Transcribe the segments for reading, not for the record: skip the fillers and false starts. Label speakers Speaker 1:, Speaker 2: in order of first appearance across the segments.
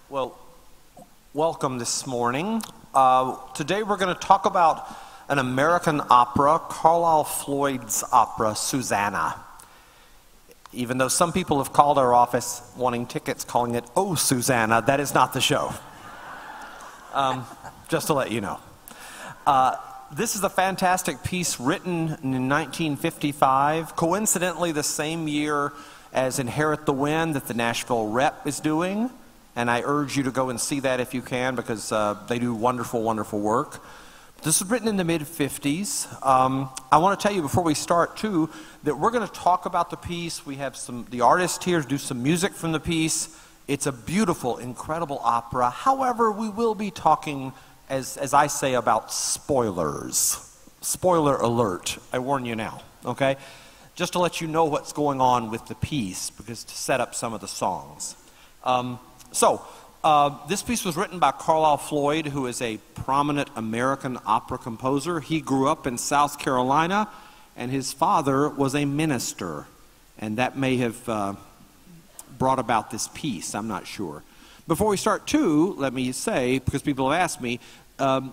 Speaker 1: Well, welcome this morning. Today we're going to talk about an American opera, Karloff Lloyd's opera, Susanna. Even though some people have called our office wanting tickets, calling it, "Oh, Susanna," that is not the show. Just to let you know. This is a fantastic piece written in 1955, coincidentally the same year as Inherit the Wind that the Nashville Rep is doing. And I urge you to go and see that if you can, because they do wonderful, wonderful work. This was written in the mid-50s. I want to tell you before we start, too, that we're going to talk about the piece. We have the artist here do some music from the piece. It's a beautiful, incredible opera. However, we will be talking, as I say, about spoilers. Spoiler alert. I warn you now, okay? Just to let you know what's going on with the piece, because to set up some of the songs. This piece was written by Karla Floyd, who is a prominent American opera composer. He grew up in South Carolina, and his father was a minister, and that may have brought about this piece. I'm not sure. Before we start, too, let me say, because people have asked me,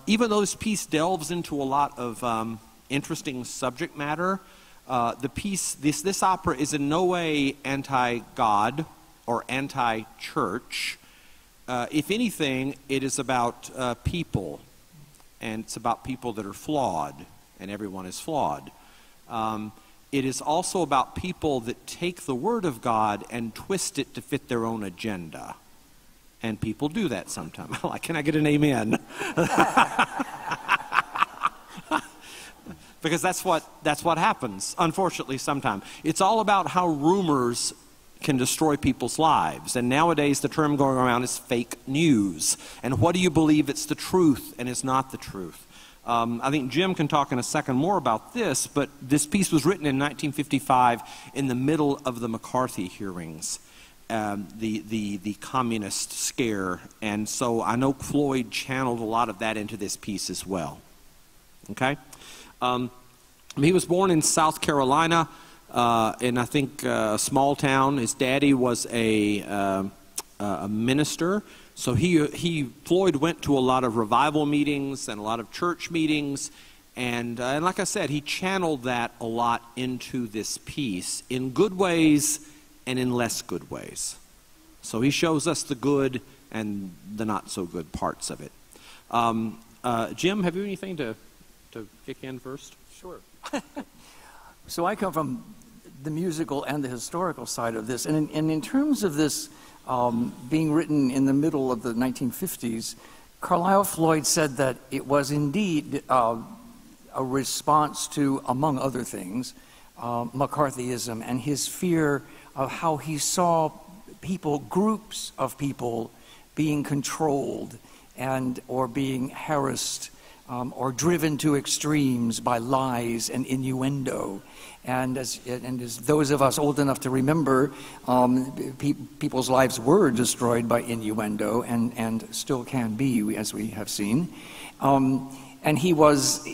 Speaker 1: even though this piece delves into a lot of interesting subject matter, this opera is in no way anti-God or anti-church. If anything, it is about people, and it's about people that are flawed, and everyone is flawed. It is also about people that take the Word of God and twist it to fit their own agenda. And people do that sometimes. Can I get an amen? Because that's what happens, unfortunately, sometimes. It's all about how rumors can destroy people's lives. And nowadays the term going around is fake news. And what do you believe it's the truth and is not the truth? I think Jim can talk in a second more about this, but this piece was written in 1955 in the middle of the McCarthy hearings, the communist scare. And so I know Floyd channeled a lot of that into this piece as well. Okay? He was born in South Carolina, in I think a small town. His daddy was a minister, so Floyd went to a lot of revival meetings and a lot of church meetings, and like I said, he channeled that a lot into this piece in good ways and in less good ways. So he shows us the good and the not so good parts of it. Jim, have you anything to kick in first?
Speaker 2: Sure. So I come from the musical and the historical side of this, and in terms of this being written in the middle of the 1950s, Karla Floyd said that it was indeed a response to, among other things, McCarthyism and his fear of how he saw groups of people being controlled or being harassed or driven to extremes by lies and innuendo. And as those of us old enough to remember, people's lives were destroyed by innuendo and still can be, as we have seen. And he was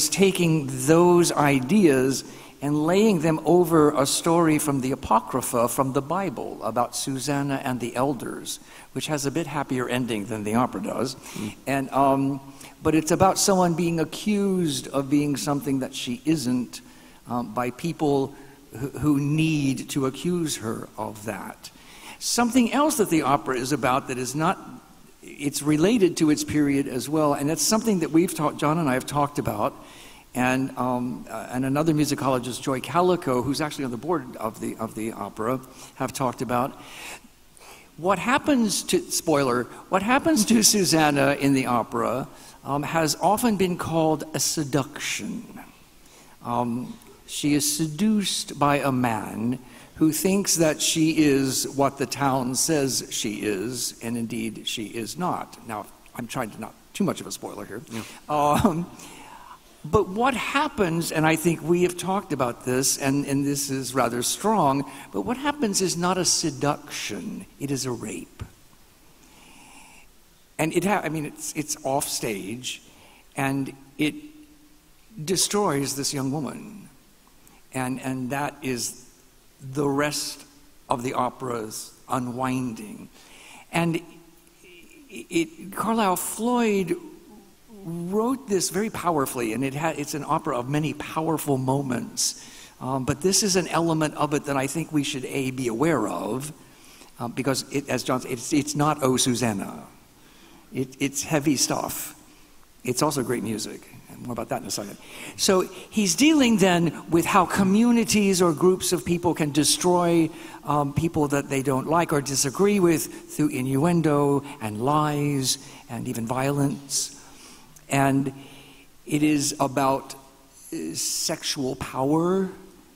Speaker 2: taking those ideas and laying them over a story from the Apocrypha, from the Bible, about Susanna and the elders, which has a bit happier ending than the opera does. But it's about someone being accused of being something that she isn't, by people who need to accuse her of that. Something else that the opera is about that is not, it's related to its period as well, and it's something that John and I have talked about, and another musicologist, Joy Calico, who's actually on the board of the opera, have talked about. What happens to Susanna in the opera has often been called a seduction. She is seduced by a man who thinks that she is what the town says she is, and indeed she is not. Now, I'm trying to not too much of a spoiler here. Yeah. But what happens, and I think we have talked about this, and this is rather strong, but what happens is not a seduction, it is a rape. And it's off stage, and it destroys this young woman. And that is the rest of the opera's unwinding. And Karla Floyd wrote this very powerfully, and it's an opera of many powerful moments. But this is an element of it that I think we should be aware of, because as John said, it's not "Oh Susanna." It's heavy stuff. It's also great music. More about that in a second. So he's dealing then with how communities or groups of people can destroy people that they don't like or disagree with through innuendo and lies and even violence. And it is about sexual power,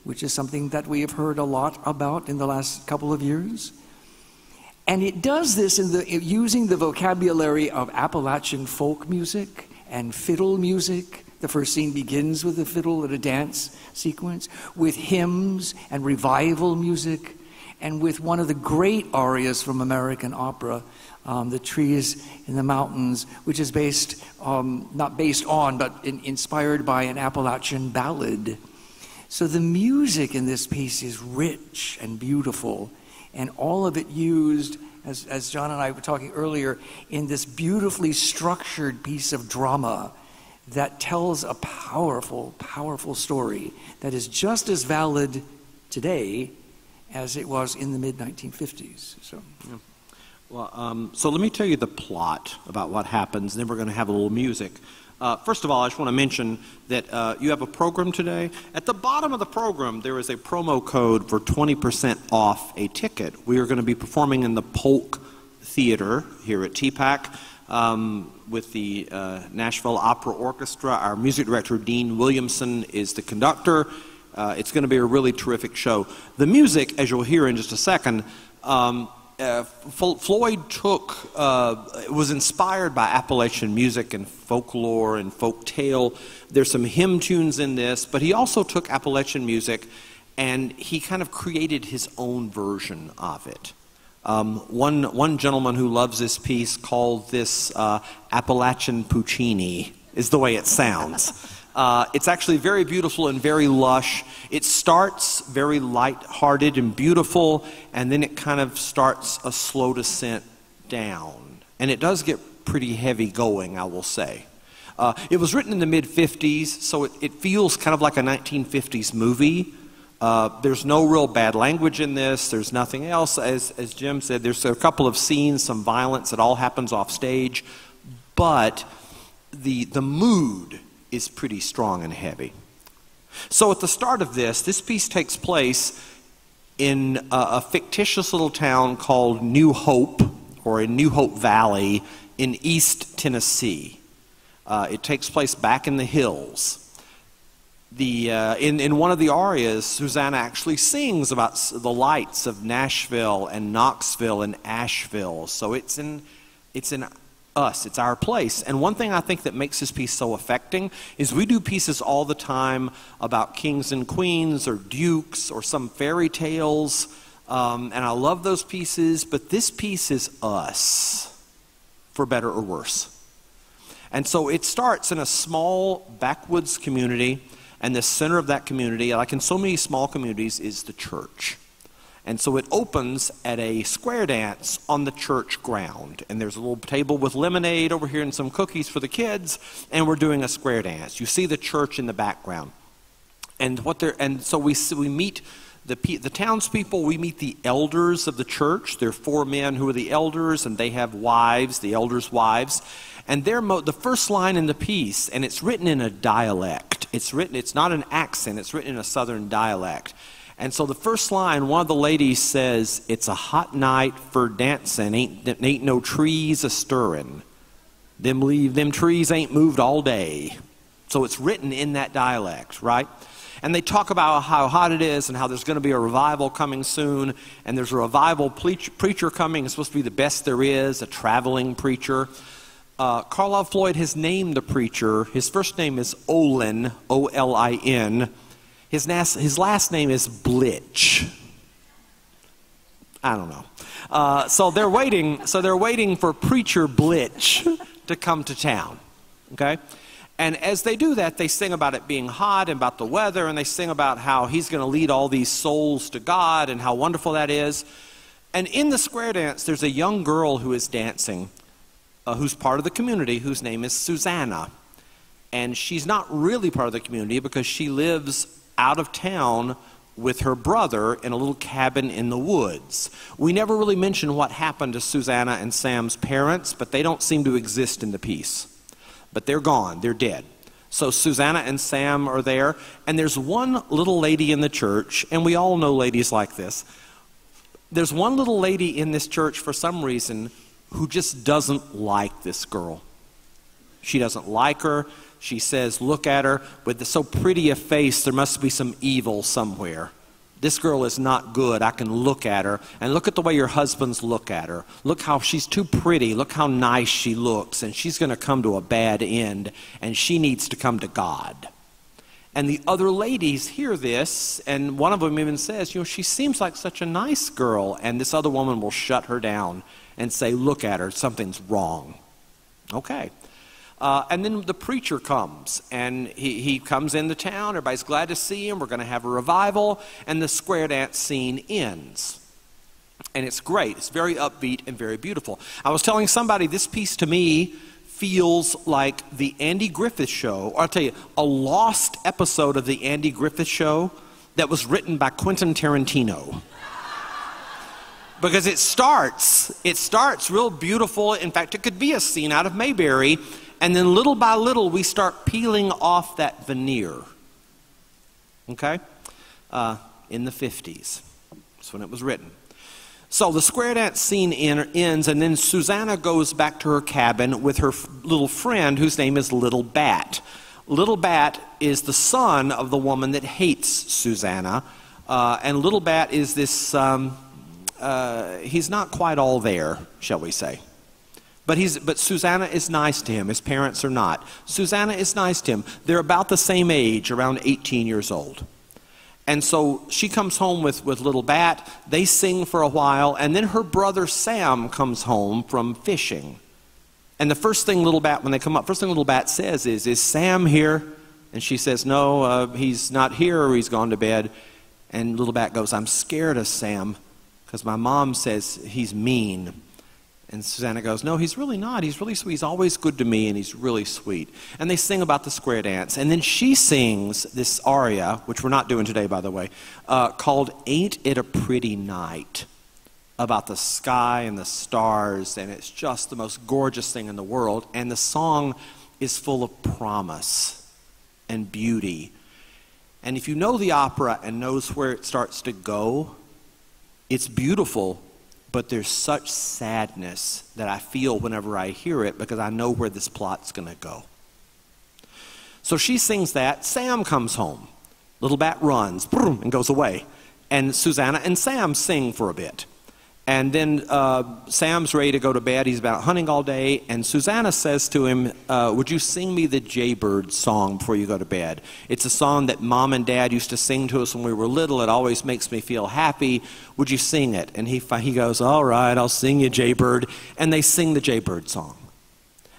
Speaker 2: which is something that we have heard a lot about in the last couple of years. And it does this using the vocabulary of Appalachian folk music and fiddle music. The first scene begins with a fiddle at a dance sequence, with hymns and revival music, and with one of the great arias from American opera, The Trees in the Mountains, which is not based on, but inspired by an Appalachian ballad. So the music in this piece is rich and beautiful, and all of it used, as John and I were talking earlier, in this beautifully structured piece of drama that tells a powerful, powerful story that is just as valid today as it was in the mid-1950s. So,
Speaker 1: yeah. Well, so let me tell you the plot about what happens, and then we're going to have a little music. First of all, I just want to mention that you have a program today. At the bottom of the program, there is a promo code for 20% off a ticket. We are going to be performing in the Polk Theater here at TPAC with the Nashville Opera Orchestra. Our music director, Dean Williamson, is the conductor. It's going to be a really terrific show. The music, as you'll hear in just a second, Floyd was inspired by Appalachian music and folklore and folk tale. There's some hymn tunes in this, but he also took Appalachian music and he kind of created his own version of it. One gentleman who loves this piece called this Appalachian Puccini, is the way it sounds. It's actually very beautiful and very lush. It starts very light-hearted and beautiful, and then it kind of starts a slow descent down. And it does get pretty heavy going, I will say. It was written in the mid-50s, so it feels kind of like a 1950s movie. There's no real bad language in this. There's nothing else. As Jim said, there's a couple of scenes, some violence. It all happens off stage. But the mood is pretty strong and heavy. So at the start of this piece takes place in a fictitious little town called New Hope, or in New Hope Valley in East Tennessee. It takes place back in the hills. In one of the arias, Susanna actually sings about the lights of Nashville and Knoxville and Asheville. So it's in us, it's our place. And one thing I think that makes this piece so affecting is we do pieces all the time about kings and queens or dukes or some fairy tales, and I love those pieces, but this piece is us, for better or worse. And so it starts in a small backwoods community, and the center of that community, like in so many small communities, is the church. And so it opens at a square dance on the church ground. And there's a little table with lemonade over here and some cookies for the kids, and we're doing a square dance. You see the church in the background. And so we meet the townspeople, we meet the elders of the church. There are 4 men who are the elders, and they have wives, the elders' wives. And the first line in the piece, and it's written in a dialect. It's not an accent, it's written in a southern dialect. And so the first line, one of the ladies says, "It's a hot night for dancing, ain't no trees a-stirring. Them trees ain't moved all day." So it's written in that dialect, right? And they talk about how hot it is and how there's going to be a revival coming soon. And there's a revival preacher coming. It's supposed to be the best there is, a traveling preacher. Karla Floyd has named the preacher. His first name is Olin, O-L-I-N. His last name is Blitch. I don't know. So they're waiting for Preacher Blitch to come to town. Okay? And as they do that, they sing about it being hot and about the weather, and they sing about how he's going to lead all these souls to God and how wonderful that is. And in the square dance, there's a young girl who is dancing, who's part of the community, whose name is Susanna. And she's not really part of the community because she lives out of town with her brother in a little cabin in the woods. We never really mention what happened to Susanna and Sam's parents, but they don't seem to exist in the piece. But they're gone, they're dead. So Susanna and Sam are there, and there's one little lady in the church, and we all know ladies like this. There's one little lady in this church for some reason who just doesn't like this girl. She doesn't like her. She says, look at her, with so pretty a face, there must be some evil somewhere. This girl is not good. I can look at her, and look at the way your husbands look at her. Look how she's too pretty. Look how nice she looks, and she's going to come to a bad end, and she needs to come to God. And the other ladies hear this, and one of them even says, she seems like such a nice girl, and this other woman will shut her down and say, look at her, something's wrong. Okay. And then the preacher comes, and he comes into town. Everybody's glad to see him. We're going to have a revival, and the square dance scene ends. And it's great. It's very upbeat and very beautiful. I was telling somebody this piece to me feels like the Andy Griffith Show, or I'll tell you, a lost episode of the Andy Griffith Show that was written by Quentin Tarantino. Because it starts real beautiful. In fact, it could be a scene out of Mayberry. And then little by little, we start peeling off that veneer. Okay? In the 50s. That's when it was written. So the square dance scene ends, and then Susanna goes back to her cabin with her little friend, whose name is Little Bat. Little Bat is the son of the woman that hates Susanna. And Little Bat is this, he's not quite all there, shall we say. But Susanna is nice to him. His parents are not. Susanna is nice to him. They're about the same age, around 18 years old. And so she comes home with Little Bat. They sing for a while, and then her brother Sam comes home from fishing. And the first thing Little Bat, when they come up, first thing Little Bat says is Sam here? And she says, no, he's not here, or he's gone to bed. And Little Bat goes, I'm scared of Sam, because my mom says he's mean. And Susanna goes, no, he's really not. He's really sweet. He's always good to me, and he's really sweet. And they sing about the square dance. And then she sings this aria, which we're not doing today, by the way, called Ain't It a Pretty Night, about the sky and the stars. And it's just the most gorgeous thing in the world. And the song is full of promise and beauty. And if you know the opera and knows where it starts to go, it's beautiful. But there's such sadness that I feel whenever I hear it, because I know where this plot's going to go. So she sings that. Sam comes home. Little Bat runs and goes away. And Susanna and Sam sing for a bit. And then Sam's ready to go to bed. He's about hunting all day. And Susanna says to him, would you sing me the Jaybird song before you go to bed? It's a song that Mom and Dad used to sing to us when we were little. It always makes me feel happy. Would you sing it? And he goes, all right, I'll sing you Jaybird. And they sing the Jaybird song.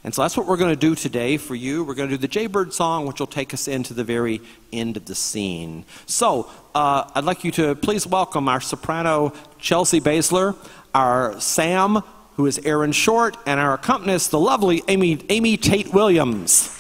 Speaker 1: And so that's what we're going to do today for you. We're going to do the Jaybird song, which will take us into the very end of the scene. So I'd like you to please welcome our soprano, Chelsea Baszler, our Sam, who is Aaron Short, and our accompanist, the lovely Amy Tate Williams.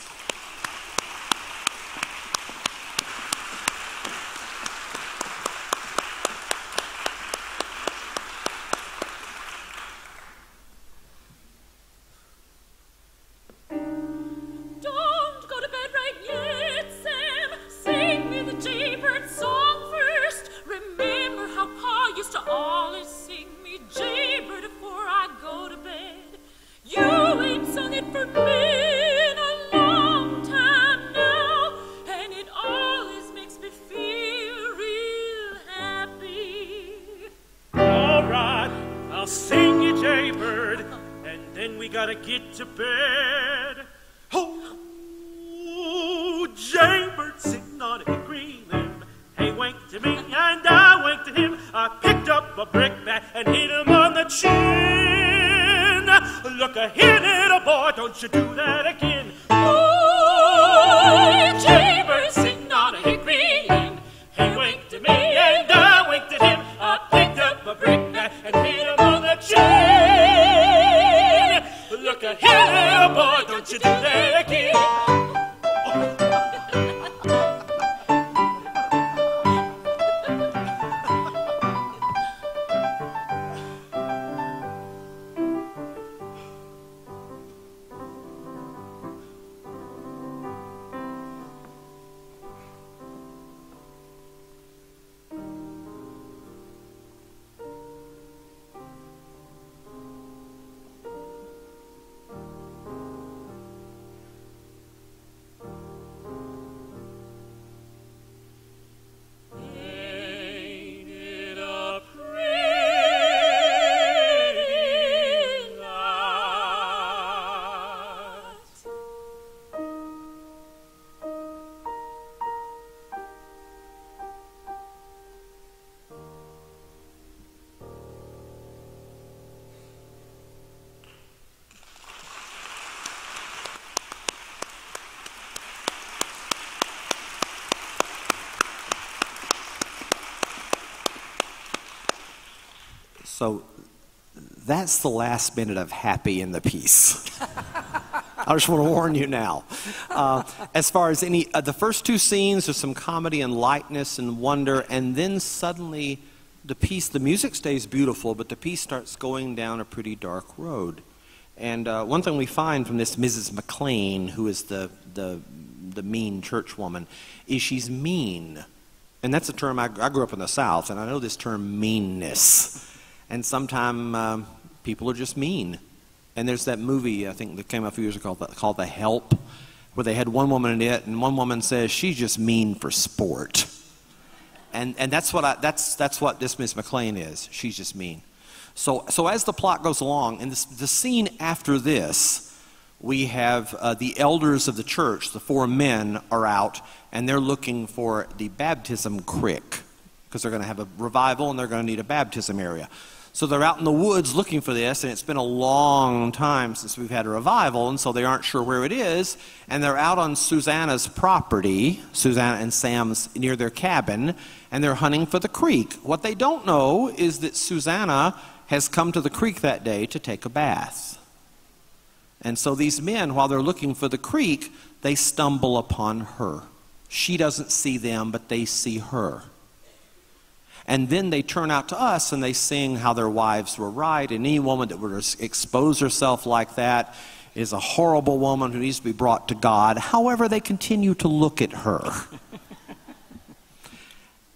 Speaker 3: Look at him!
Speaker 1: So that's the last minute of happy in the piece. I just want to warn you now. As far as the first two scenes, there's some comedy and lightness and wonder, and then suddenly the music stays beautiful, but the piece starts going down a pretty dark road. And one thing we find from this Mrs. McLean, who is the mean church woman, is she's mean. And that's a term, I grew up in the South, and I know this term, meanness. And sometimes people are just mean. And there's that movie, I think, that came out a few years ago called The Help, where they had one woman in it, and one woman says, she's just mean for sport. And that's what this Miss McLean is. She's just mean. So as the plot goes along, in the scene after this, we have the elders of the church, the four men, are out, and they're looking for the baptism creek, because they're going to have a revival, and they're going to need a baptism area. So they're out in the woods looking for this, and it's been a long time since we've had a revival, and so they aren't sure where it is, and they're out on Susanna's property, Susanna and Sam's, near their cabin, and they're hunting for the creek. What they don't know is that Susanna has come to the creek that day to take a bath. And so these men, while they're looking for the creek, they stumble upon her. She doesn't see them, but they see her. And then they turn out to us and they sing how their wives were right, and any woman that would expose herself like that is a horrible woman who needs to be brought to God. However, they continue to look at her.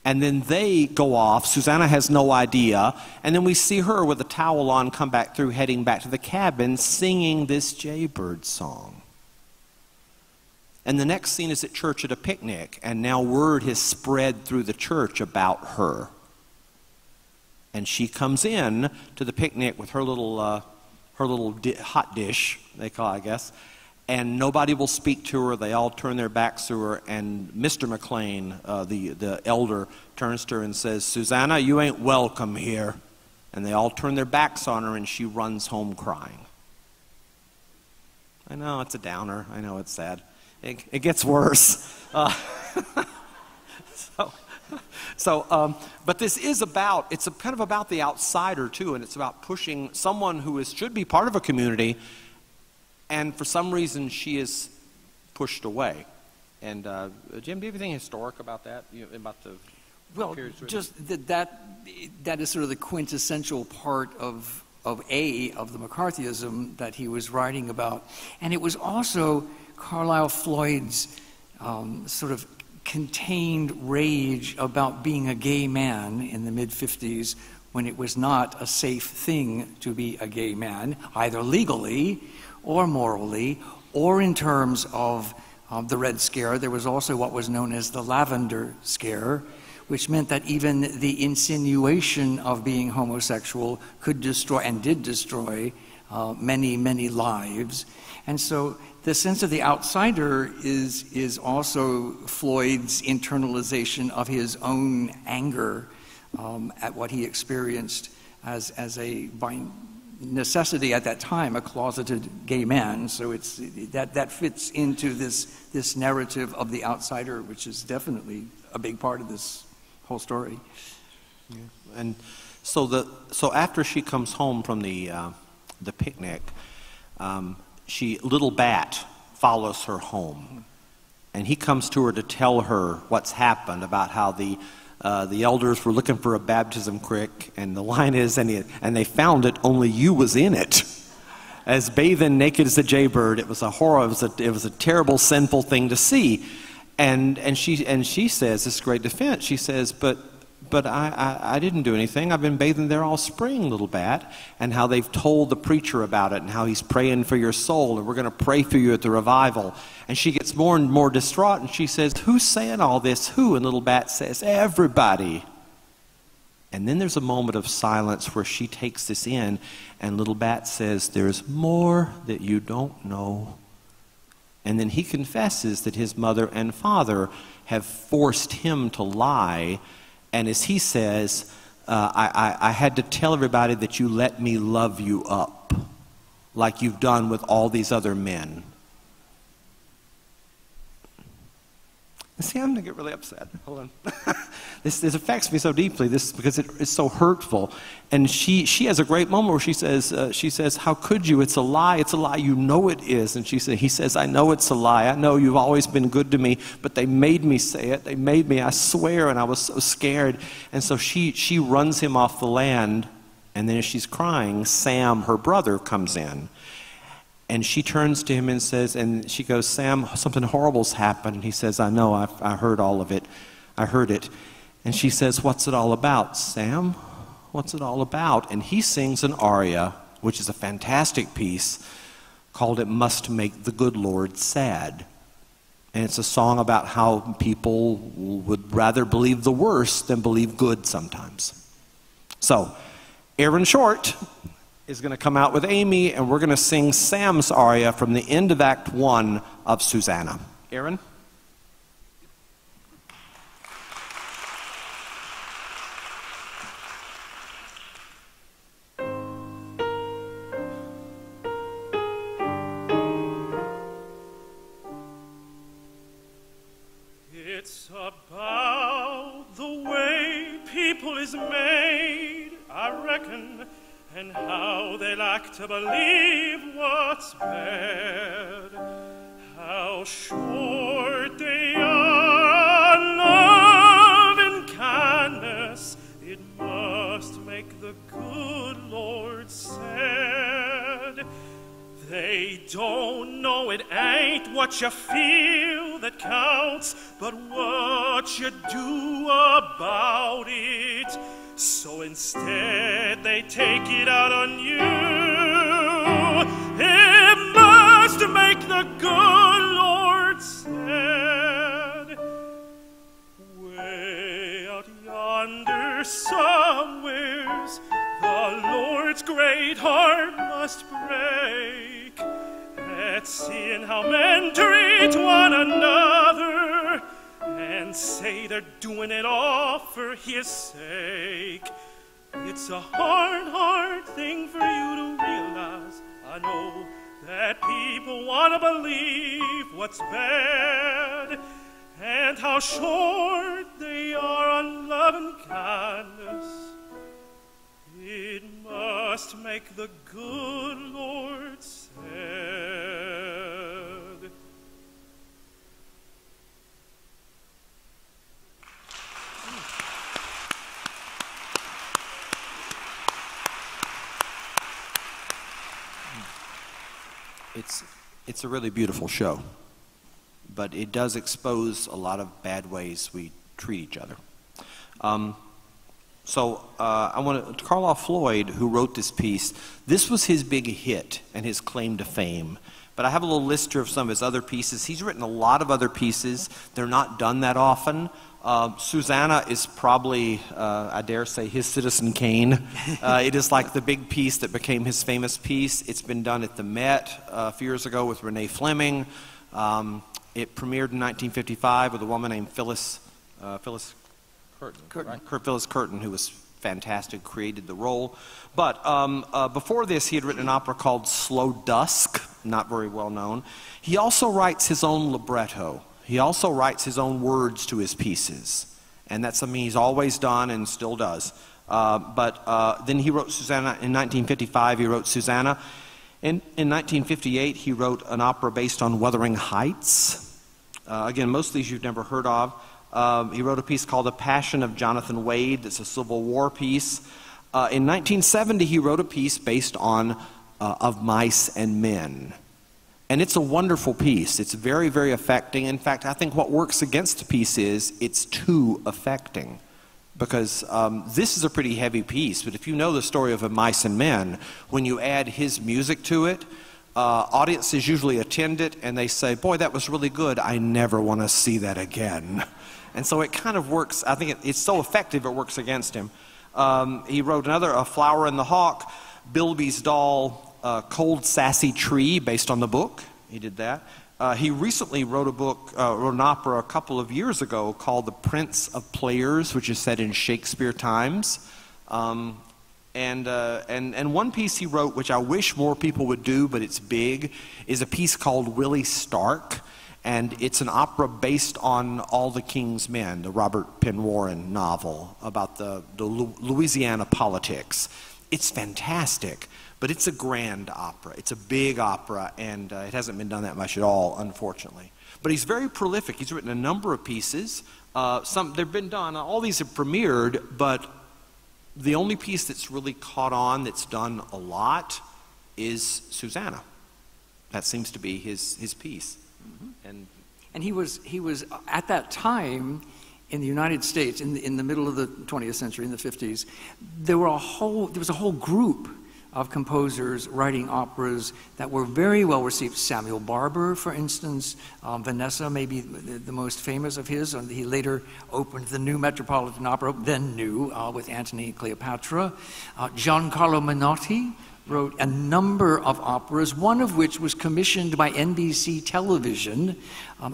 Speaker 1: And then they go off. Susanna has no idea. And then we see her with a towel on come back through, heading back to the cabin, singing this jaybird song. And the next scene is at church at a picnic, and now word has spread through the church about her. And she comes in to the picnic with her little hot dish, they call it, I guess, and nobody will speak to her. They all turn their backs to her, and Mr. McLean, the elder, turns to her and says, Susanna, you ain't welcome here. And they all turn their backs on her, and she runs home crying. I know, it's a downer. I know, it's sad. It gets worse. But this is it's kind of about the outsider too, and it's about pushing someone who should be part of a community, and for some reason she is pushed away. And Jim, do you have anything historic about that?
Speaker 2: Well, just that is sort of the quintessential part of the McCarthyism that he was writing about, and it was also Karla Floyd's sort of contained rage about being a gay man in the mid-50s, when it was not a safe thing to be a gay man, either legally or morally, or in terms of the Red Scare. There was also what was known as the Lavender Scare, which meant that even the insinuation of being homosexual could destroy, and did destroy, many, many lives. And so the sense of the outsider is also Floyd's internalization of his own anger at what he experienced as by necessity at that time, a closeted gay man. So that fits into this narrative of the outsider, which is definitely a big part of this whole story.
Speaker 1: Yeah. And so after she comes home from the picnic, Little Bat follows her home, and he comes to her to tell her what's happened, about how the elders were looking for a baptism creek, and the line is, and they found it, only you was in it. As bathing naked as a jaybird, it was a horror. It was a terrible, sinful thing to see, and she says this great defense. She says, But I didn't do anything. I've been bathing there all spring, Little Bat. And how they've told the preacher about it, and how he's praying for your soul, and we're going to pray for you at the revival. And she gets more and more distraught, and she says, who's saying all this? Who? And Little Bat says, everybody. And then there's a moment of silence where she takes this in, and Little Bat says, there's more that you don't know. And then he confesses that his mother and father have forced him to lie. And as he says, I had to tell everybody that you let me love you up, like you've done with all these other men. See, I'm gonna get really upset. Hold on. This affects me so deeply. This because it's so hurtful. And she has a great moment where she says, "How could you? It's a lie. It's a lie. You know it is." And he says, "I know it's a lie. I know you've always been good to me, but they made me say it. They made me. I swear." And I was so scared. And so she runs him off the land. And then as she's crying, Sam, her brother, comes in. And she turns to him and says, and she goes, "Sam, something horrible's happened." And he says, "I know, I heard all of it. I heard it." And she says, "What's it all about, Sam? What's it all about?" And he sings an aria, which is a fantastic piece, called "It Must Make the Good Lord Sad." And it's a song about how people would rather believe the worst than believe good sometimes. So, Aaron Short is going to come out with Amy, and we're going to sing Sam's aria from the end of Act 1 of Susanna. Aaron?
Speaker 3: It's about the way people is made, I reckon, and how they like to believe what's bad, how short they are on love and kindness. It must make the good Lord sad. They don't know it ain't what you feel that counts, but what you do about it. So instead they take it out on you. It must make the good Lord sad. Way out yonder somewheres the Lord's great heart must break at seeing how men treat one another and say they're doing it all for his sake. It's a hard, hard thing for you to realize. I know that people want to believe what's bad and how short they are on love and kindness. It must make the good Lord sad.
Speaker 1: It's a really beautiful show, but it does expose a lot of bad ways we treat each other. Karloff Floyd, who wrote this piece, this was his big hit and his claim to fame. But I have a little list here of some of his other pieces. He's written a lot of other pieces. They're not done that often. Susanna is probably, I dare say, his Citizen Kane. It is like the big piece that became his famous piece. It's been done at the Met a few years ago with Renee Fleming. It premiered in 1955 with a woman named Phyllis Curtin, who was fantastic, created the role. But before this, he had written an opera called Slow Dusk, not very well known. He also writes his own libretto. He also writes his own words to his pieces. And that's something he's always done and still does. Then he wrote Susanna in 1955. He wrote Susanna. In 1958, he wrote an opera based on Wuthering Heights. Again, most of these you've never heard of. He wrote a piece called The Passion of Jonathan Wade. That's a Civil War piece. In 1970, he wrote a piece based on Of Mice and Men. And it's a wonderful piece. It's very, very affecting. In fact, I think what works against the piece is it's too affecting. Because this is a pretty heavy piece, but if you know the story of Of Mice and Men, when you add his music to it, audiences usually attend it and they say, "Boy, that was really good. I never want to see that again." And so it kind of works. I think it's so effective it works against him. He wrote another, A Flower and the Hawk, Bilby's Doll, Cold Sassy Tree, based on the book. He did that. He recently wrote an opera a couple of years ago called The Prince of Players, which is set in Shakespeare times. And one piece he wrote, which I wish more people would do, but it's big, is a piece called Willie Stark. And it's an opera based on All the King's Men, the Robert Penn Warren novel about the Louisiana politics. It's fantastic, but it's a grand opera. It's a big opera, and it hasn't been done that much at all, unfortunately. But he's very prolific. He's written a number of pieces. They've been done. All these have premiered, but the only piece that's really caught on, that's done a lot, is Susanna. That seems to be his piece. Mm-hmm.
Speaker 2: And he was at that time in the United States, in the middle of the 20th century, in the 50s, there was a whole group of composers writing operas that were very well received. Samuel Barber, for instance, Vanessa may be the most famous of his. He later opened the New Metropolitan Opera, then new, with Antony and Cleopatra. Giancarlo Menotti wrote a number of operas, one of which was commissioned by NBC Television,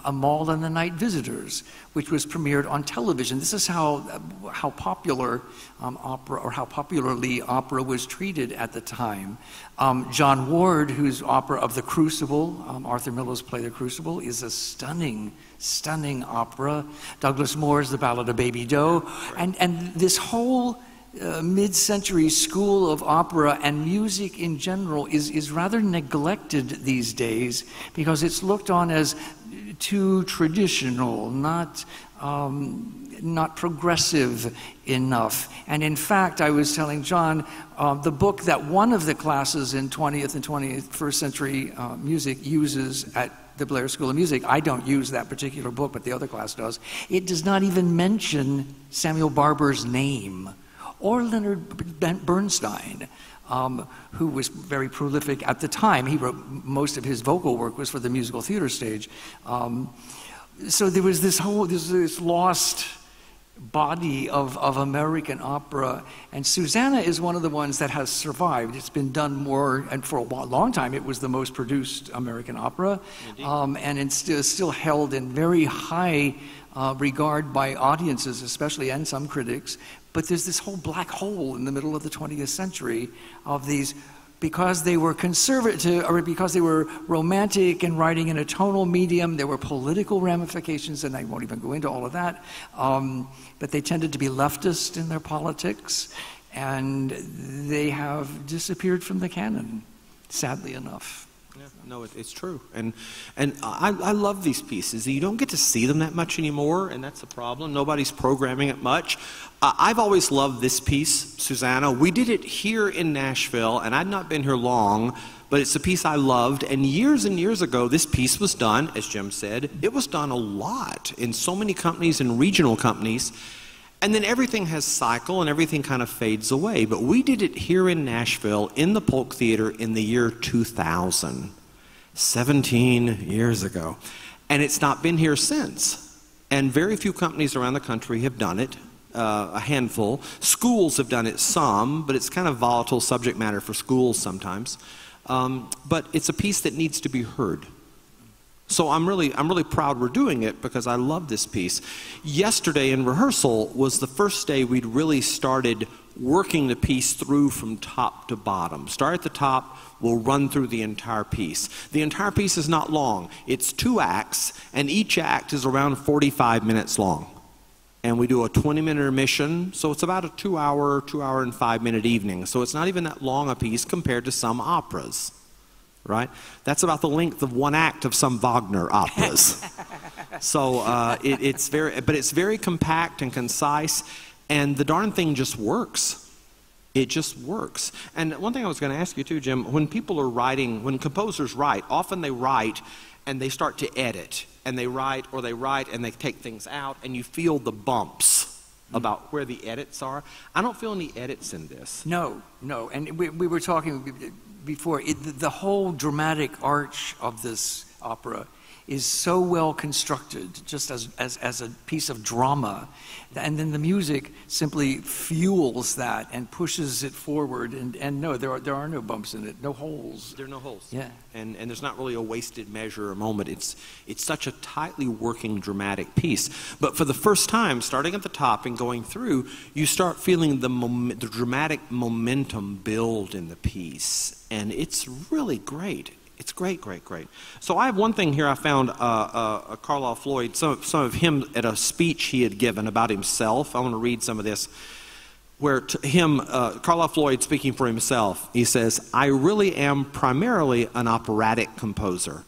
Speaker 2: A Mall and the Night Visitors, which was premiered on television. This is how popular opera, or how popularly opera was treated at the time. John Ward, whose opera of The Crucible, Arthur Miller's play The Crucible, is a stunning opera. Douglas Moore's The Ballad of Baby Doe, and this whole mid-century school of opera and music in general is rather neglected these days because it's looked on as too traditional, not progressive enough. And in fact, I was telling John, the book that one of the classes in 20th and 21st century music uses at the Blair School of Music, I don't use that particular book, but the other class does. It does not even mention Samuel Barber's name, or Leonard Bernstein, who was very prolific at the time. He wrote most of his vocal work was for the musical theater stage. So there was this lost body of American opera, and Susanna is one of the ones that has survived. It's been done more, and for a long time it was the most produced American opera, and it's still held in very high regard by audiences, especially, and some critics. But there's this whole black hole in the middle of the 20th century of these, because they were conservative, or because they were romantic and writing in a tonal medium, there were political ramifications, and I won't even go into all of that. But they tended to be leftist in their politics, and they have disappeared from the canon, sadly enough.
Speaker 1: Yeah, no, it's true, and I love these pieces. You don't get to see them that much anymore, and that's the problem. Nobody's programming it much. I've always loved this piece, Susanna. We did it here in Nashville, and I'd not been here long, but it's a piece I loved. And years ago, this piece was done, as Jim said. It was done a lot in so many companies and regional companies. And then everything has cycle and everything kind of fades away. But we did it here in Nashville in the Polk Theater in the year 2000, 17 years ago. And it's not been here since. And very few companies around the country have done it, a handful. Schools have done it some, but it's kind of volatile subject matter for schools sometimes. But it's a piece that needs to be heard. So I'm really proud we're doing it because I love this piece. Yesterday in rehearsal was the first day we'd really started working the piece through from top to bottom. Start at the top, we'll run through the entire piece. The entire piece is not long. It's 2 acts, and each act is around 45 minutes long. And we do a 20-minute intermission, so it's about a 2 hour and 5-minute evening. So it's not even that long a piece compared to some operas. Right? That's about the length of 1 act of some Wagner operas. So it's very compact and concise, and the darn thing just works. It just works. And one thing I was going to ask you too, Jim, when people are writing, when composers write, often they write and they start to edit, and they write and they take things out, and you feel the bumps about where the edits are. I don't feel any edits in this.
Speaker 2: No, and we were talking before, the whole dramatic arch of this opera is so well constructed, just as a piece of drama, and then the music simply fuels that and pushes it forward. And no, there are no bumps in it, no holes.
Speaker 1: There are no holes.
Speaker 2: Yeah,
Speaker 1: and there's not really a wasted measure or moment. It's such a tightly working dramatic piece. But for the first time, starting at the top and going through, you start feeling the dramatic momentum build in the piece, and it's really great. It's great, great, great. So I have one thing here I found, Karloff Lloyd, some of him at a speech he had given about himself. I want to read some of this. Where Karloff Lloyd speaking for himself, he says, "I really am primarily an operatic composer.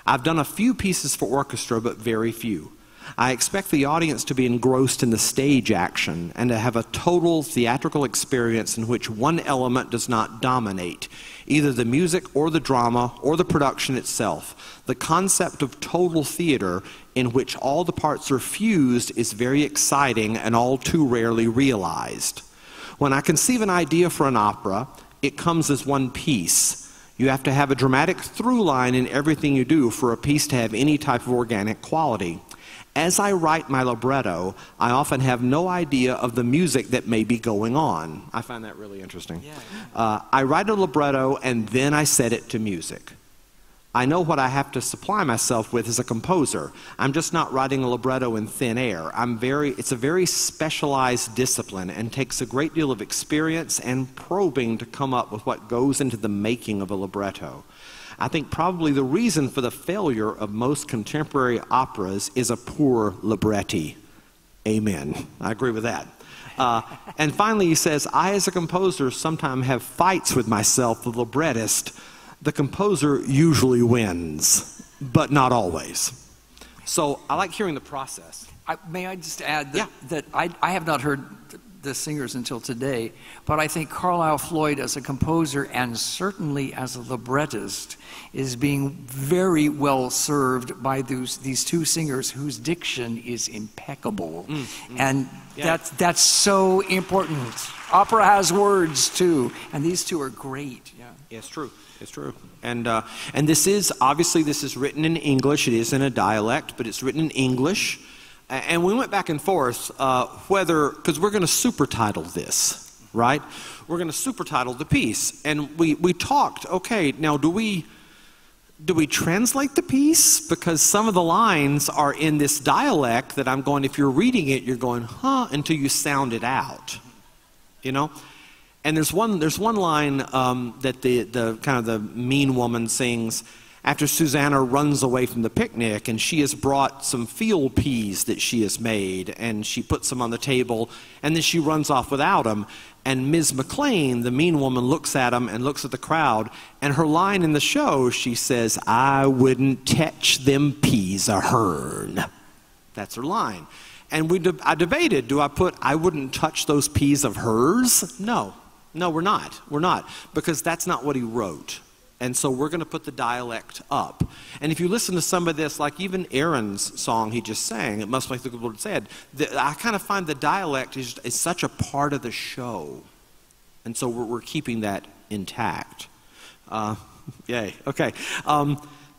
Speaker 1: I've done a few pieces for orchestra, but very few. I expect the audience to be engrossed in the stage action and to have a total theatrical experience in which one element does not dominate, either the music or the drama or the production itself. The concept of total theater in which all the parts are fused is very exciting and all too rarely realized. When I conceive an idea for an opera, it comes as one piece. You have to have a dramatic through line in everything you do for a piece to have any type of organic quality. As I write my libretto, I often have no idea of the music that may be going on." I find that really interesting. I write a libretto and then I set it to music. I know what I have to supply myself with as a composer. I'm just not writing a libretto in thin air. It's a very specialized discipline and takes a great deal of experience and probing to come up with what goes into the making of a libretto. I think probably the reason for the failure of most contemporary operas is a poor libretti. Amen. I agree with that. And finally he says, "I as a composer sometimes have fights with myself, the librettist. The composer usually wins, but not always." So I like hearing the process.
Speaker 2: May I just add that I have not heard the singers until today, but I think Karloff Lloyd as a composer and certainly as a librettist is being very well served by these two singers whose diction is impeccable. And that's so important. Opera has words too, and these two are great.
Speaker 1: Yeah, it's true. It's true. And this is written in English. It is in a dialect, but it's written in English. And we went back and forth because we're going to supertitle this, right? We're going to supertitle the piece. And we talked, okay, now do we translate the piece? Because some of the lines are in this dialect that I'm going, if you're reading it, you're going, huh, until you sound it out, you know? And there's one line that the kind of the mean woman sings after Susanna runs away from the picnic, and she has brought some field peas that she has made, and she puts them on the table, and then she runs off without them. And Ms. McLean, the mean woman, looks at them and looks at the crowd, and her line in the show, she says, "I wouldn't touch them peas a hern." That's her line. And I debated, do I put, "I wouldn't touch those peas of hers"? No, we're not, because that's not what he wrote. And so we're going to put the dialect up. And if you listen to some of this, like even Aaron's song he just sang, "It Must Like the Good Lord Said," I kind of find the dialect is such a part of the show. And so we're keeping that intact. Yay, okay.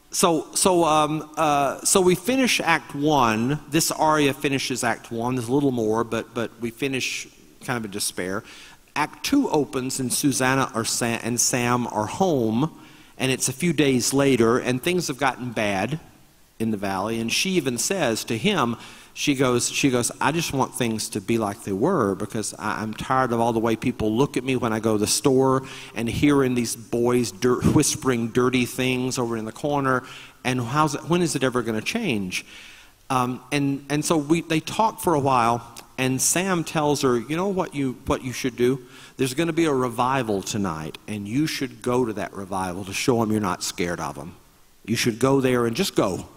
Speaker 1: So we finish Act 1. This aria finishes Act 1. There's a little more, but we finish kind of in despair. Act 2 opens and Susanna and Sam are home, and it's a few days later, and things have gotten bad in the valley, and she even says to him, she goes, "I just want things to be like they were, because I'm tired of all the way people look at me when I go to the store and hearing these boys whispering dirty things over in the corner, and when is it ever going to change?" And so they talk for a while, and Sam tells her, "You know what you should do? There's going to be a revival tonight, and you should go to that revival to show them you're not scared of them. You should go there and just go."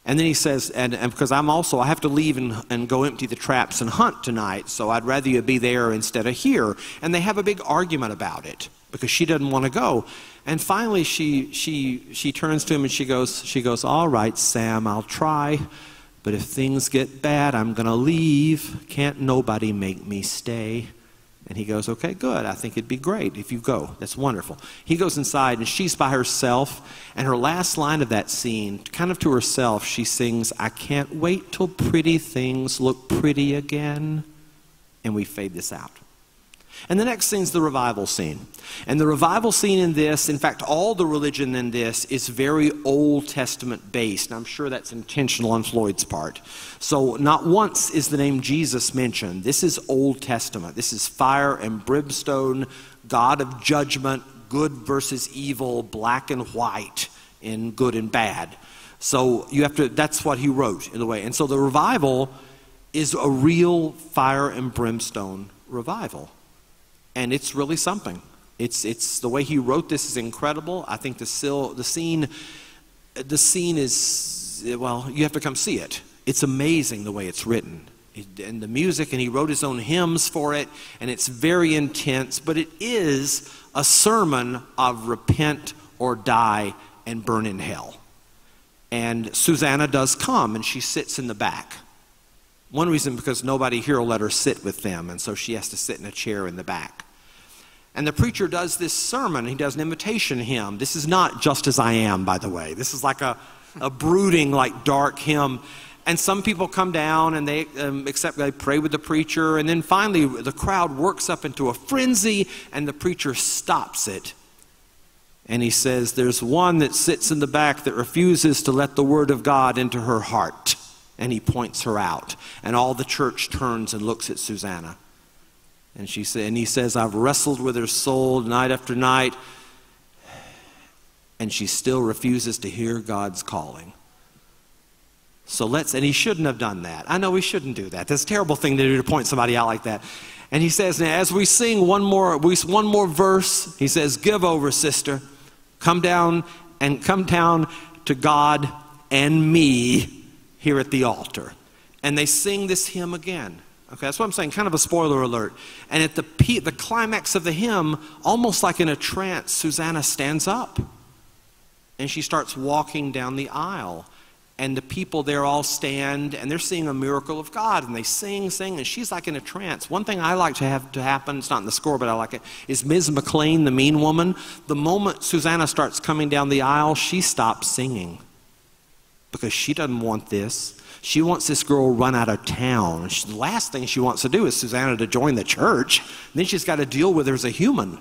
Speaker 1: And then he says, and because I have to leave and go empty the traps and hunt tonight, so I'd rather you be there instead of here. And they have a big argument about it because she doesn't want to go. And finally she turns to him and she goes, "All right, Sam, I'll try. But if things get bad, I'm going to leave. Can't nobody make me stay." And he goes, "Okay, good. I think it'd be great if you go. That's wonderful." He goes inside, and she's by herself. And her last line of that scene, kind of to herself, she sings, "I can't wait till pretty things look pretty again." And we fade this out. And the next scene's the revival scene. And the revival scene in this, in fact, all the religion in this is very Old Testament based. And I'm sure that's intentional on Floyd's part. So not once is the name Jesus mentioned. This is Old Testament. This is fire and brimstone, God of judgment, good versus evil, black and white. in good and bad. So you have to, that's what he wrote in a way. And so the revival is a real fire and brimstone revival. And it's really something. It's the way he wrote this is incredible. I think the scene is, well, you have to come see it. It's amazing the way it's written. And the music, and he wrote his own hymns for it, and it's very intense, but it is a sermon of repent or die and burn in hell. And Susanna does come, and she sits in the back. One reason, because nobody here will let her sit with them, and so she has to sit in a chair in the back. And the preacher does this sermon. He does an invitation hymn. This is not Just As I Am, by the way. This is like a brooding, like dark hymn. And some people come down and they pray with the preacher. And then finally the crowd works up into a frenzy and the preacher stops it. And he says, there's one that sits in the back that refuses to let the word of God into her heart. And he points her out. And all the church turns and looks at Susanna. And he says, I've wrestled with her soul night after night, and she still refuses to hear God's calling. And he shouldn't have done that. I know he shouldn't do that. That's a terrible thing to do, to point somebody out like that. And he says, now as we sing one more verse, he says, give over, sister. Come down to God and me here at the altar. And they sing this hymn again. Okay, that's what I'm saying, kind of a spoiler alert. And at the climax of the hymn, almost like in a trance, Susanna stands up. And she starts walking down the aisle. And the people there all stand, and they're seeing a miracle of God. And they sing, and she's like in a trance. One thing I like to have to happen, it's not in the score, but I like it, is Ms. McLean, the mean woman. The moment Susanna starts coming down the aisle, she stops singing. Because she doesn't want this. She wants this girl run out of town. The last thing she wants to do is Susanna to join the church. Then she's got to deal with her as a human.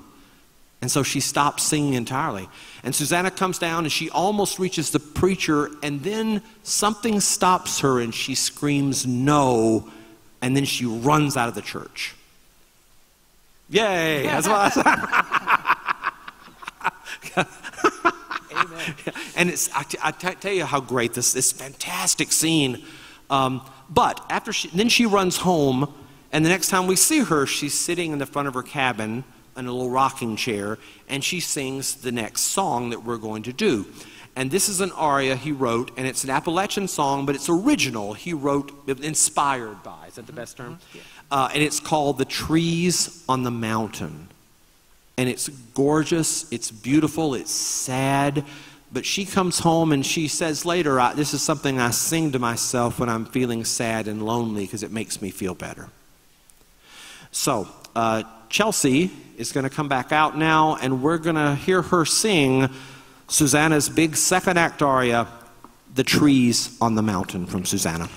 Speaker 1: And so she stops singing entirely. And Susanna comes down and she almost reaches the preacher, and then something stops her and she screams no, and then she runs out of the church. Yay! That's what I Amen. And I tell you how great this fantastic scene. But after then she runs home, and the next time we see her, she's sitting in the front of her cabin in a little rocking chair, and she sings the next song that we're going to do. And this is an aria he wrote, and it's an Appalachian song, but it's original. He wrote, inspired by, is that the best term? Yeah. And it's called The Trees on the Mountain. And it's gorgeous, it's beautiful, it's sad. But she comes home and she says later, this is something I sing to myself when I'm feeling sad and lonely because it makes me feel better. So, Chelsea is going to come back out now, and we're going to hear her sing Susanna's big second act aria, The Trees on the Mountain, from Susanna.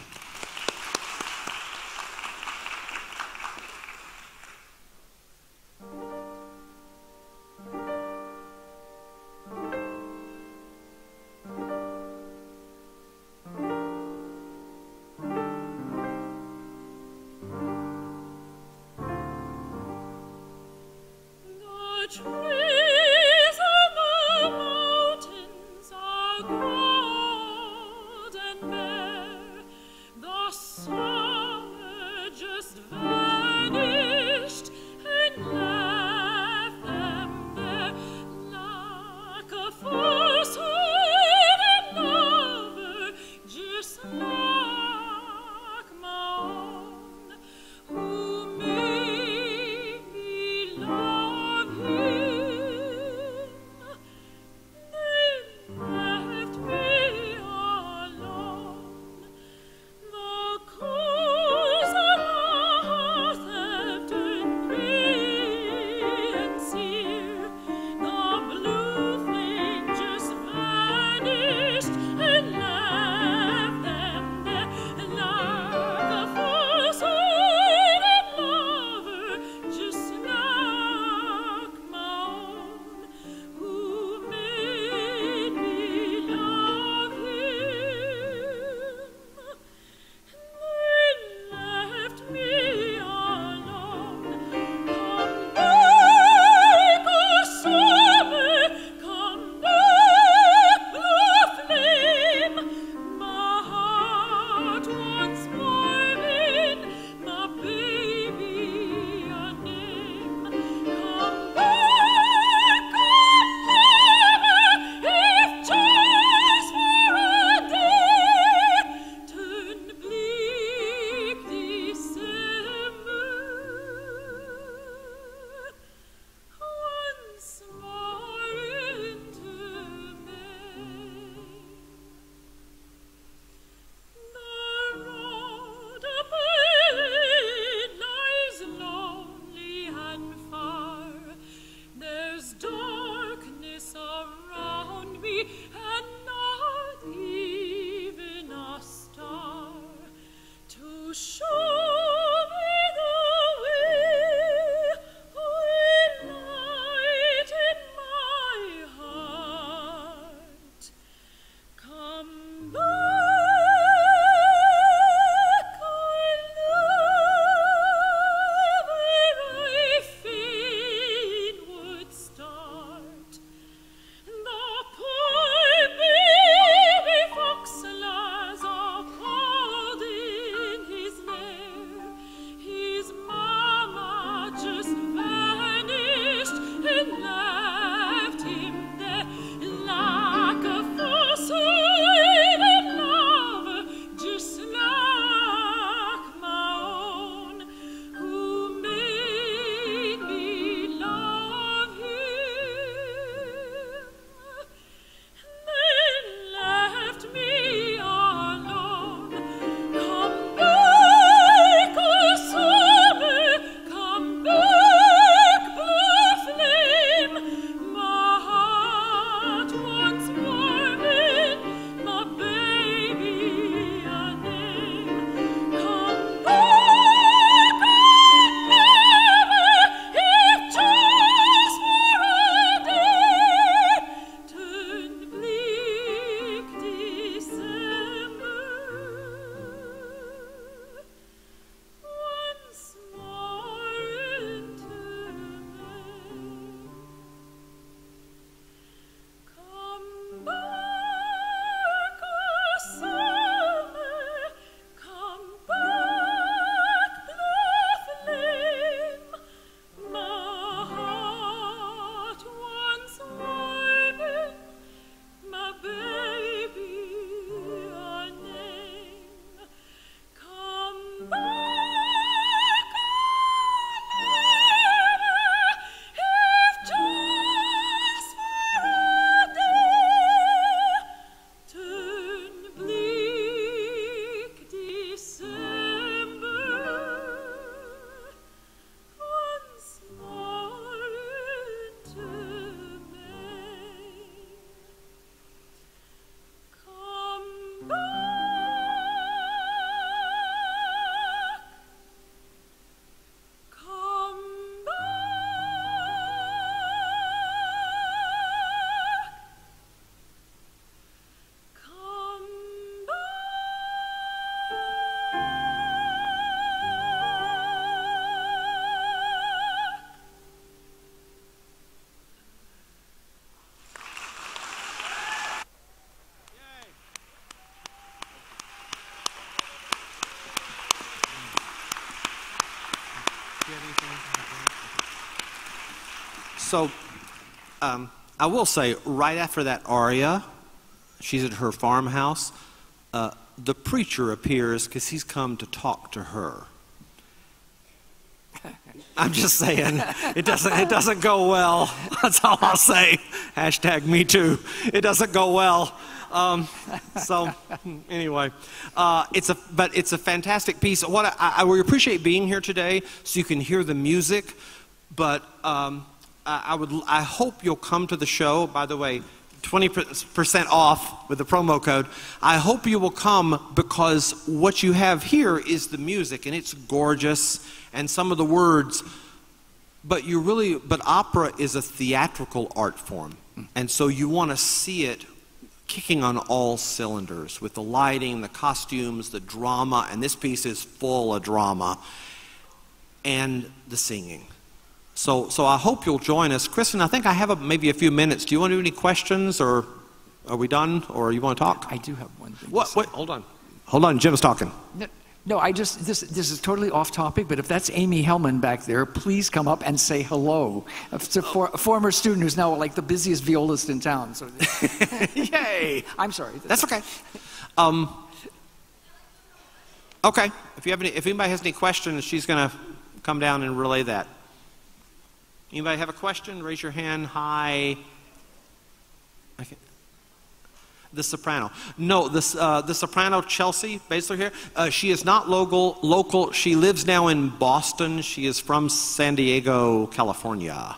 Speaker 4: Love you.
Speaker 1: So I will say, right after that aria, she's at her farmhouse, the preacher appears because he's come to talk to her. I'm just saying, it doesn't go well. That's all I'll say. Hashtag me too. It doesn't go well. So anyway, it's a fantastic piece. What I would appreciate being here today, so you can hear the music. But I hope you'll come to the show. By the way, 20% off with the promo code. I hope you will come because what you have here is the music, and it's gorgeous, and some of the words. But opera is a theatrical art form, and so you want to see it kicking on all cylinders with the lighting, the costumes, the drama, and this piece is full of drama, and the singing. So I hope you'll join us. Kristen, I think I have maybe a few minutes. Do you want to do any questions, or are we done, or you want to talk?
Speaker 2: I do have one thing.
Speaker 1: What? Wait, hold on. Jim's talking.
Speaker 2: No, this is totally off topic, but if that's Amy Hellman back there, please come up and say hello. It's a former student who's now like the busiest violist in town. So,
Speaker 1: yay!
Speaker 2: I'm sorry.
Speaker 1: That's okay. Okay. If anybody has any questions, she's going to come down and relay that. Anybody have a question? Raise your hand. Hi. Okay. The soprano. No, the soprano Chelsea, basically here. She is not local. She lives now in Boston. She is from San Diego, California.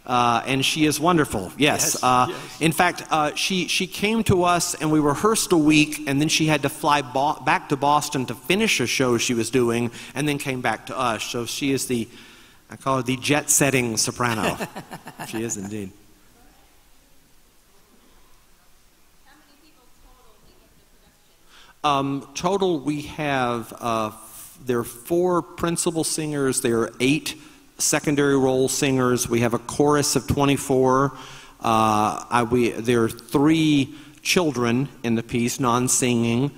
Speaker 1: And she is wonderful. Yes.
Speaker 2: Yes.
Speaker 1: In fact, she came to us and we rehearsed a week, and then she had to fly back to Boston to finish a show she was doing, and then came back to us. So she is I call her the jet-setting soprano. She is indeed. Total, we have, there are 4 principal singers, there are 8 secondary role singers, we have a chorus of 24, there are 3 children in the piece, non-singing,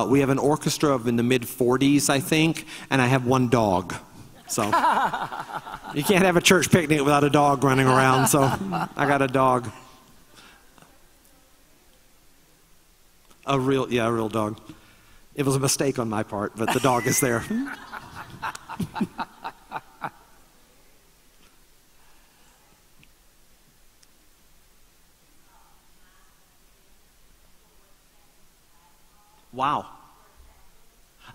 Speaker 1: we have an orchestra in the mid-40s, I think, and I have 1 dog. So, you can't have a church picnic without a dog running around, so I got a dog. A real dog. It was a mistake on my part, but the dog is there. Wow.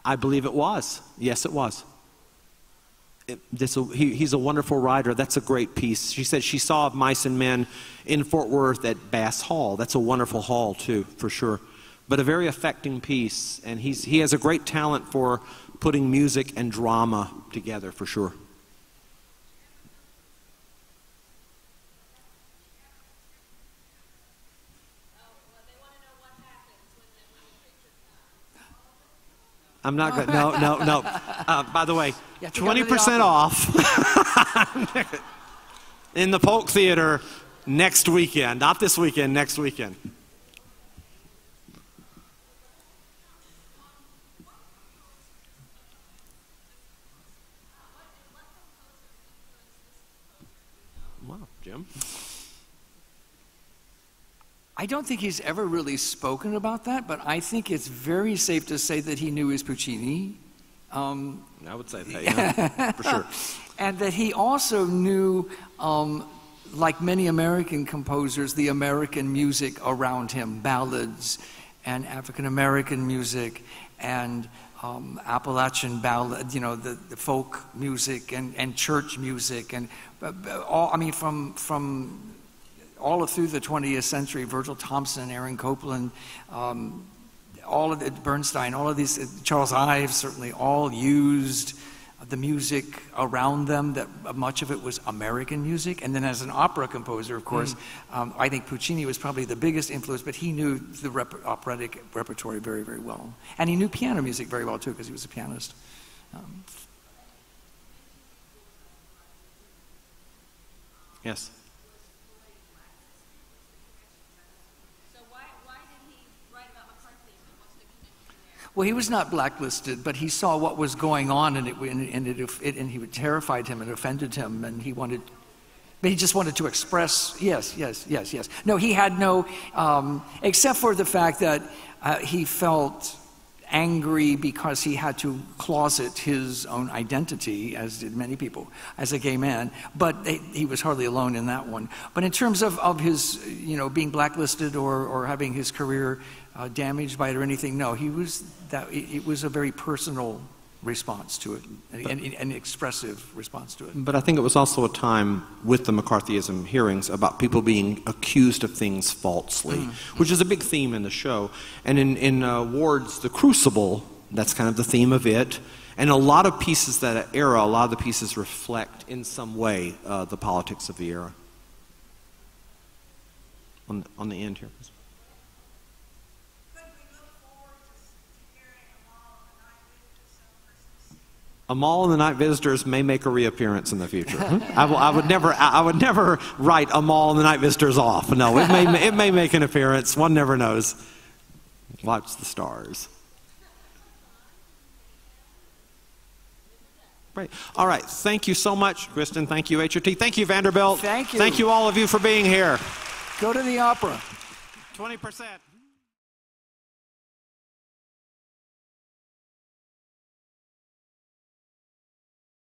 Speaker 1: I believe it was. Yes, it was. He's a wonderful writer. That's a great piece. She said she saw Mice and Men in Fort Worth at Bass Hall. That's a wonderful hall, too, for sure. But a very affecting piece, and he has a great talent for putting music and drama together, for sure. I'm not going to, no. By the way, 20% off in the Polk Theater next weekend. Not this weekend, next weekend. Wow, Jim.
Speaker 2: I don't think he's ever really spoken about that, but I think it's very safe to say that he knew his Puccini.
Speaker 1: I would say that, yeah, for sure.
Speaker 2: And that he also knew, like many American composers, the American music around him, ballads and African-American music and Appalachian ballad, the folk music and church music and from all through the 20th century, Virgil Thompson, Aaron Copland, all of it, Bernstein, all of these, Charles Ives certainly, all used the music around them, that much of it was American music. And then as an opera composer, of course, I think Puccini was probably the biggest influence, but he knew the operatic repertory very, very well. And he knew piano music very well, too, because he was a pianist.
Speaker 1: Yes.
Speaker 4: So why did he write about McCarthyism? What's the connection there?
Speaker 2: Well, he was not blacklisted, but he saw what was going on, and it terrified him and offended him, and he wanted. But he just wanted to express, yes. No, he had no, except for the fact that he felt angry because he had to closet his own identity, as did many people, as a gay man. But he was hardly alone in that one. But in terms of his, being blacklisted or having his career damaged by it or anything, no, it was a very personal response to it, an expressive response to it.
Speaker 1: But I think it was also a time with the McCarthyism hearings about people being accused of things falsely, which is a big theme in the show. And in Ward's The Crucible, that's kind of the theme of it. And a lot of pieces that era, a lot of the pieces reflect in some way the politics of the era. On the end here. Amal and the Night Visitors may make a reappearance in the future. I would never write Amal and the Night Visitors off. No, it may make an appearance. One never knows. Watch the stars. Great. All right. Thank you so much, Kristen. Thank you, HRT. Thank you, Vanderbilt.
Speaker 2: Thank you.
Speaker 1: Thank you, all of you, for being here.
Speaker 2: Go to the opera.
Speaker 1: 20%.